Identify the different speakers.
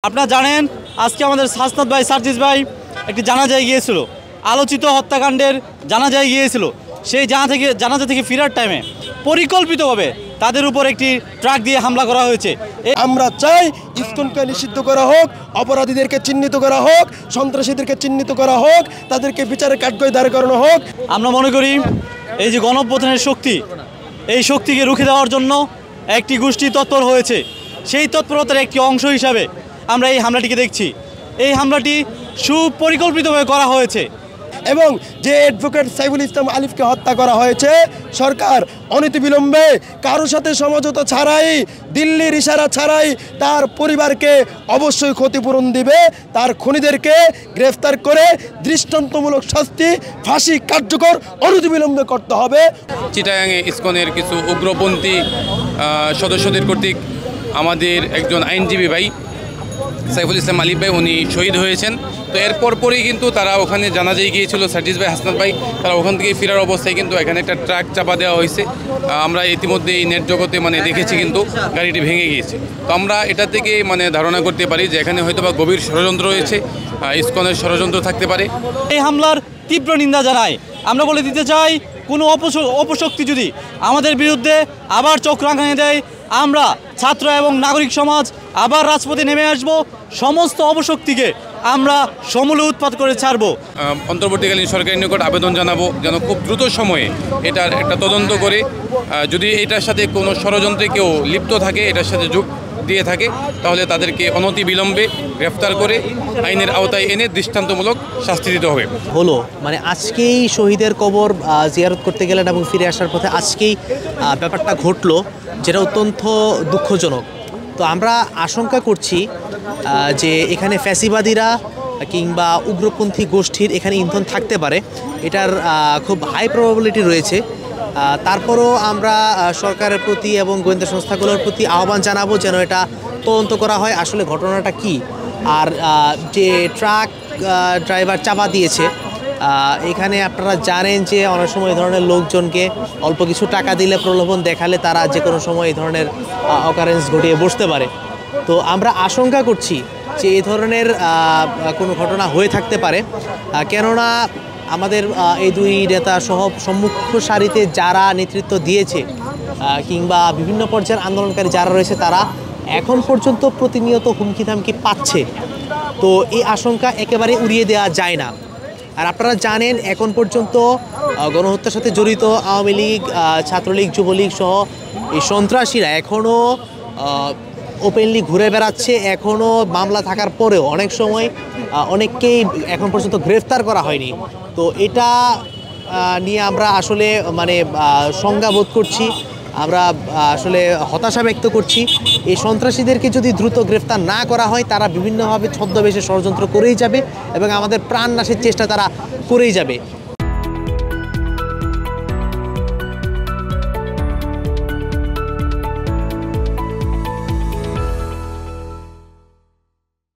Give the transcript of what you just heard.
Speaker 1: আপনারা জানেন আজকে আমাদের হাসনাত ভাই সার্জিস ভাই একটি জানাজায় গিয়েছিল, আলোচিত হত্যাকাণ্ডের জানাজায় গিয়েছিল। সেই জানাজা থেকে ফেরার টাইমে পরিকল্পিতভাবে তাদের উপর একটি ট্রাক দিয়ে হামলা করা হয়েছে।
Speaker 2: আমরা চাই ইসকনকে নিষিদ্ধ করা হোক, অপরাধীদেরকে চিহ্নিত করা হোক, সন্ত্রাসীদেরকে চিহ্নিত করা হোক, তাদেরকে বিচারের কাঠগড়ায় দাঁড় করানো হোক।
Speaker 1: আমরা মনে করি এই যে গণঅভ্যুত্থানের শক্তি, এই শক্তিকে রুখে দেওয়ার জন্য একটি গোষ্ঠী তৎপর হয়েছে। সেই তৎপরতার একটি অংশ হিসাবে আমরা এই হামলাটিকে দেখছি। এই হামলাটি সুপরিকল্পিতভাবে করা হয়েছে
Speaker 2: এবং যে অ্যাডভোকেট সাইফুল ইসলাম আলিফকে হত্যা করা হয়েছে, সরকার অনতিবিলম্বে কারোর সাথে সমঝোতা ছাড়াই, দিল্লির ইশারা ছাড়াই তার পরিবারকে অবশ্যই ক্ষতিপূরণ দিবে। তার খুনিদেরকে গ্রেফতার করে দৃষ্টান্তমূলক শাস্তি, ফাঁসি কার্যকর অনতিবিলম্বে করতে হবে।
Speaker 3: চিটাগাংয়ে ইসকনের কিছু উগ্রপন্থী সদস্যদের কর্তৃক আমাদের একজন আইনজীবী ভাই সাইফুল ইসলাম আলিফ ভাই উনি শহীদ হয়েছেন। তো এর পরপরই কিন্তু তারা ওখানে জানাজায় গিয়েছিল সার্জিস ভাই, হাসনাত ভাই। তারা ওখান থেকে ফেরার অবস্থায় কিন্তু এখানে একটা ট্রাক চাপা দেওয়া হয়েছে। আমরা ইতিমধ্যে এই নেট জগতে দেখেছি কিন্তু গাড়িটি ভেঙে গিয়েছে। তো আমরা এটা থেকে ধারণা করতে পারি যে এখানে হয়তোবা গভীর ষড়যন্ত্র রয়েছে, ইসকনের ষড়যন্ত্র থাকতে পারে।
Speaker 1: এই হামলার তীব্র নিন্দা জানাই। আমরা বলে দিতে চাই, কোনো অপশক্তি যদি আমাদের বিরুদ্ধে আবার চোখ রাঙানিয়ে দেয়, আমরা ছাত্র এবং নাগরিক সমাজ আবার রাজপথে নেমে আসব। সমস্ত অপশক্তিকে আমরা সমূলে উৎপাত করে ছাড়ব।
Speaker 3: অন্তর্বর্তীকালীন সরকারের নিকট আবেদন জানাবো যেন খুব দ্রুত সময়ে এটার একটা তদন্ত করে, যদি এটার সাথে কোনো ষড়যন্ত্রে কেউ লিপ্ত থাকে, এটার সাথে যোগ দিয়ে থাকে, তাহলে তাদেরকে অনতিবিলম্বে গ্রেফতার করে আইনের আওতায় এনে দৃষ্টান্তমূলক শাস্তি দিতে হবে।
Speaker 4: আজকেই শহীদের কবর জিয়ারত করতে গেলেন এবং ফিরে আসার পথে আজকেই ব্যাপারটা ঘটলো, যেটা অত্যন্ত দুঃখজনক। তো আমরা আশঙ্কা করছি যে এখানে ফ্যাসিবাদীরা কিংবা উগ্রপন্থী গোষ্ঠীর এখানে ইন্ধন থাকতে পারে, এটার খুব হাই প্রবাবিলিটি রয়েছে। তারপরও আমরা সরকারের প্রতি এবং গোয়েন্দা সংস্থাগুলোর প্রতি আহ্বান জানাবো যেন এটা তদন্ত করা হয় আসলে ঘটনাটা কি। আর যে ট্রাক ড্রাইভার চাপা দিয়েছে, এখানে আপনারা জানেন যে অনেক সময় এই ধরনের লোকজনকে অল্প কিছু টাকা দিলে, প্রলোভন দেখালে তারা যে কোনো সময় এই ধরনের অকারেন্স ঘটিয়ে বসতে পারে। তো আমরা আশঙ্কা করছি যে এই ধরনের কোনো ঘটনা হয়ে থাকতে পারে, কেননা আমাদের এই দুই নেতা সহ সম্মুখ সারিতে যারা নেতৃত্ব দিয়েছে কিংবা বিভিন্ন পর্যায়ের আন্দোলনকারী যারা রয়েছে, তারা এখন পর্যন্ত প্রতিনিয়ত হুমকি ধামকি পাচ্ছে। তো এই আশঙ্কা একেবারে উড়িয়ে দেওয়া যায় না। আর আপনারা জানেন এখন পর্যন্ত গণহত্যার সাথে জড়িত আওয়ামী লীগ, ছাত্রলীগ, যুবলীগ সহ এই সন্ত্রাসীরা এখনও ওপেনলি ঘুরে বেড়াচ্ছে। এখনও মামলা থাকার পরেও অনেক সময় অনেককেই এখন পর্যন্ত গ্রেফতার করা হয়নি। তো এটা নিয়ে আমরা আসলে সংজ্ঞা বোধ করছি, আমরা আসলে হতাশা ব্যক্ত করছি। এই সন্ত্রাসীদেরকে যদি দ্রুত গ্রেফতার না করা হয়, তারা বিভিন্নভাবে ছদ্মবেশে ষড়যন্ত্র করেই যাবে এবং আমাদের প্রাণ নাশের চেষ্টা তারা করেই যাবে।